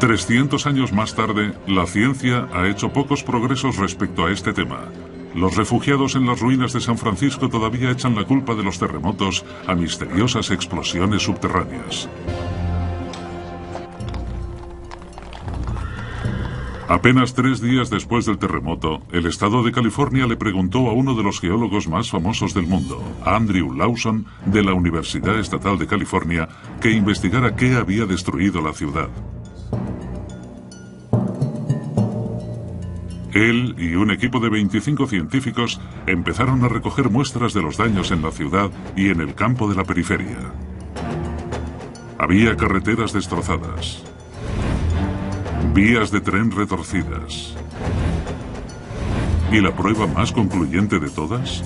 300 años más tarde, la ciencia ha hecho pocos progresos respecto a este tema. Los refugiados en las ruinas de San Francisco todavía echan la culpa de los terremotos a misteriosas explosiones subterráneas. Apenas 3 días después del terremoto, el estado de California le preguntó a uno de los geólogos más famosos del mundo, Andrew Lawson, de la Universidad Estatal de California, que investigara qué había destruido la ciudad. Él y un equipo de 25 científicos empezaron a recoger muestras de los daños en la ciudad y en el campo de la periferia. Había carreteras destrozadas, vías de tren retorcidas. ¿Y la prueba más concluyente de todas?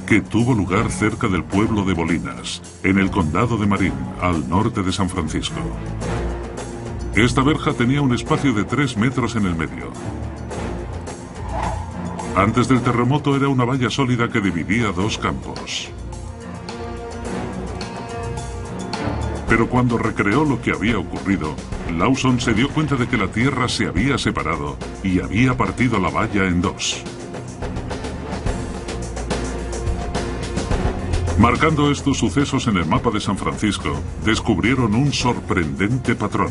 Que tuvo lugar cerca del pueblo de Bolinas, en el condado de Marin, al norte de San Francisco. Esta verja tenía un espacio de 3 metros en el medio. Antes del terremoto era una valla sólida que dividía 2 campos. Pero cuando recreó lo que había ocurrido, Lawson se dio cuenta de que la tierra se había separado y había partido la valla en 2. Marcando estos sucesos en el mapa de San Francisco, descubrieron un sorprendente patrón.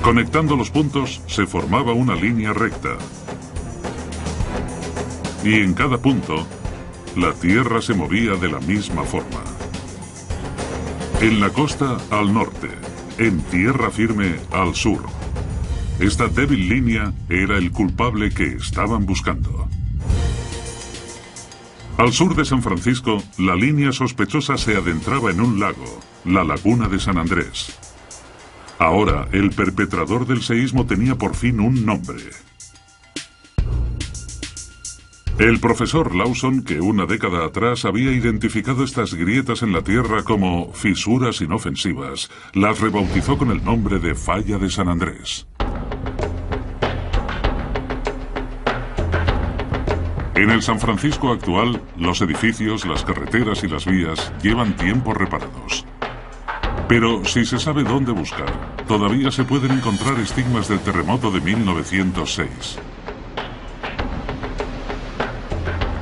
Conectando los puntos, se formaba una línea recta. Y en cada punto, la tierra se movía de la misma forma. En la costa, al norte. En tierra firme, al sur. Esta débil línea era el culpable que estaban buscando. Al sur de San Francisco, la línea sospechosa se adentraba en un lago, la Laguna de San Andrés. Ahora, el perpetrador del seísmo tenía por fin un nombre. El profesor Lawson, que una década atrás había identificado estas grietas en la tierra como fisuras inofensivas, las rebautizó con el nombre de Falla de San Andrés. En el San Francisco actual, los edificios, las carreteras y las vías llevan tiempo reparados. Pero si se sabe dónde buscar, todavía se pueden encontrar estigmas del terremoto de 1906.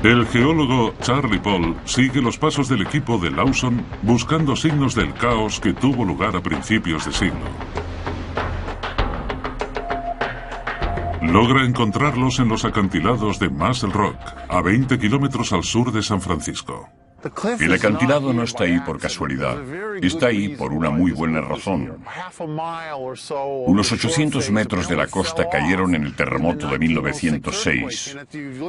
El geólogo Charlie Paul sigue los pasos del equipo de Lawson buscando signos del caos que tuvo lugar a principios de siglo. Logra encontrarlos en los acantilados de Muscle Rock, a 20 kilómetros al sur de San Francisco. El acantilado no está ahí por casualidad, está ahí por una muy buena razón. Unos 800 metros de la costa cayeron en el terremoto de 1906.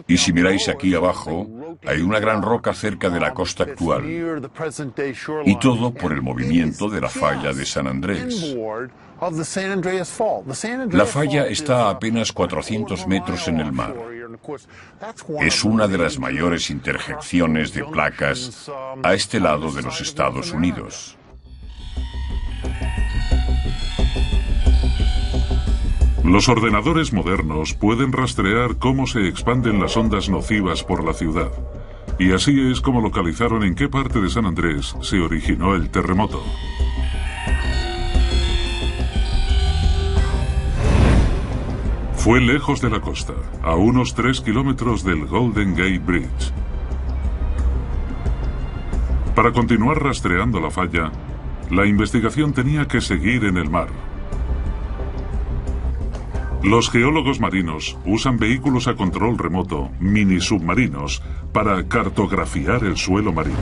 Y si miráis aquí abajo, hay una gran roca cerca de la costa actual. Y todo por el movimiento de la falla de San Andrés. La falla está a apenas 400 metros en el mar. Es una de las mayores interjecciones de placas a este lado de los Estados Unidos. Los ordenadores modernos pueden rastrear cómo se expanden las ondas nocivas por la ciudad. Y así es como localizaron en qué parte de San Andrés se originó el terremoto. Fue lejos de la costa, a unos 3 kilómetros del Golden Gate Bridge. Para continuar rastreando la falla, la investigación tenía que seguir en el mar. Los geólogos marinos usan vehículos a control remoto, mini submarinos, para cartografiar el suelo marino.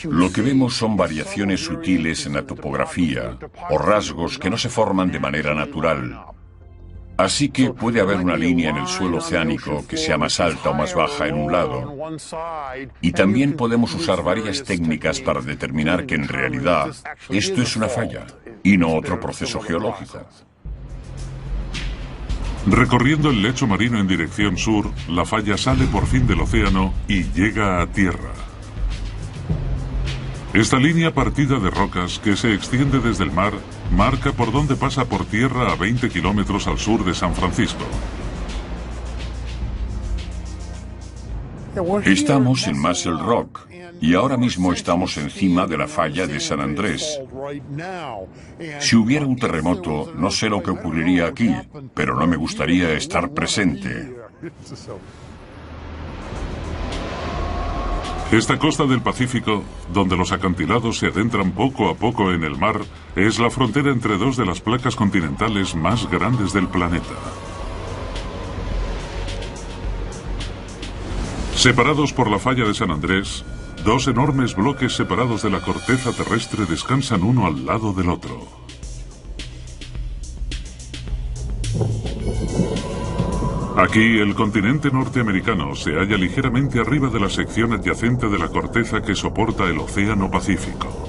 Lo que vemos son variaciones sutiles en la topografía o rasgos que no se forman de manera natural. Así que puede haber una línea en el suelo oceánico que sea más alta o más baja en un lado. Y también podemos usar varias técnicas para determinar que en realidad esto es una falla y no otro proceso geológico. Recorriendo el lecho marino en dirección sur, la falla sale por fin del océano y llega a tierra. Esta línea partida de rocas que se extiende desde el mar marca por dónde pasa por tierra a 20 kilómetros al sur de San Francisco. Estamos en Muscle Rock, Y ahora mismo estamos encima de la falla de San Andrés. Si hubiera un terremoto, no sé lo que ocurriría aquí, pero no me gustaría estar presente. Esta costa del Pacífico, donde los acantilados se adentran poco a poco en el mar, es la frontera entre dos de las placas continentales más grandes del planeta. Separados por la falla de San Andrés, dos enormes bloques separados de la corteza terrestre descansan uno al lado del otro. Aquí, el continente norteamericano se halla ligeramente arriba de la sección adyacente de la corteza que soporta el Océano Pacífico.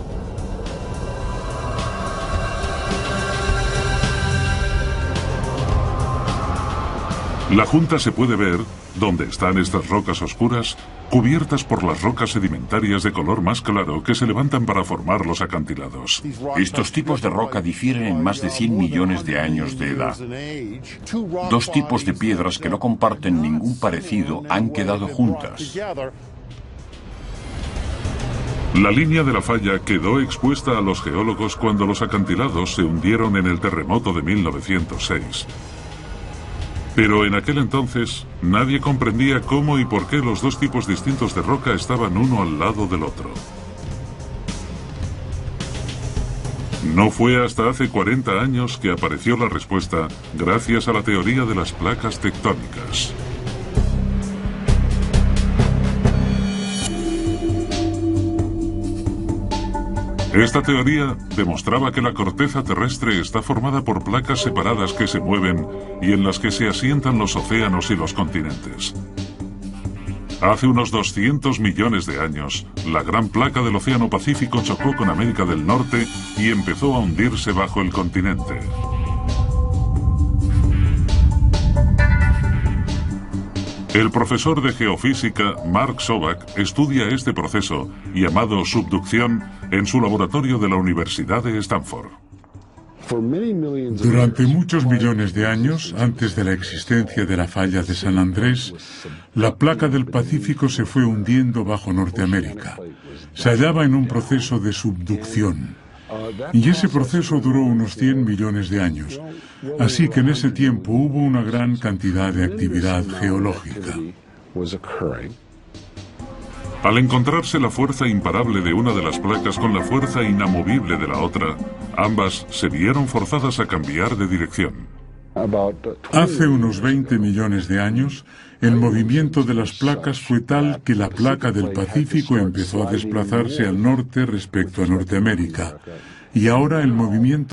La junta se puede ver, donde están estas rocas oscuras, cubiertas por las rocas sedimentarias de color más claro que se levantan para formar los acantilados. Estos tipos de roca difieren en más de 100 millones de años de edad. Dos tipos de piedras que no comparten ningún parecido han quedado juntas. La línea de la falla quedó expuesta a los geólogos cuando los acantilados se hundieron en el terremoto de 1906. Pero en aquel entonces, nadie comprendía cómo y por qué los dos tipos distintos de roca estaban uno al lado del otro. No fue hasta hace 40 años que apareció la respuesta gracias a la teoría de las placas tectónicas. Esta teoría demostraba que la corteza terrestre está formada por placas separadas que se mueven y en las que se asientan los océanos y los continentes. Hace unos 200 millones de años, la gran placa del Océano Pacífico chocó con América del Norte y empezó a hundirse bajo el continente. El profesor de geofísica Mark Sobak estudia este proceso, llamado subducción, en su laboratorio de la Universidad de Stanford. Durante muchos millones de años, antes de la existencia de la falla de San Andrés, la placa del Pacífico se fue hundiendo bajo Norteamérica. Se hallaba en un proceso de subducción. Y ese proceso duró unos 100 millones de años. Así que en ese tiempo hubo una gran cantidad de actividad geológica. Al encontrarse la fuerza imparable de una de las placas con la fuerza inamovible de la otra, ambas se vieron forzadas a cambiar de dirección. Hace unos 20 millones de años, el movimiento de las placas fue tal que la placa del Pacífico empezó a desplazarse al norte respecto a Norteamérica. Y ahora el movimiento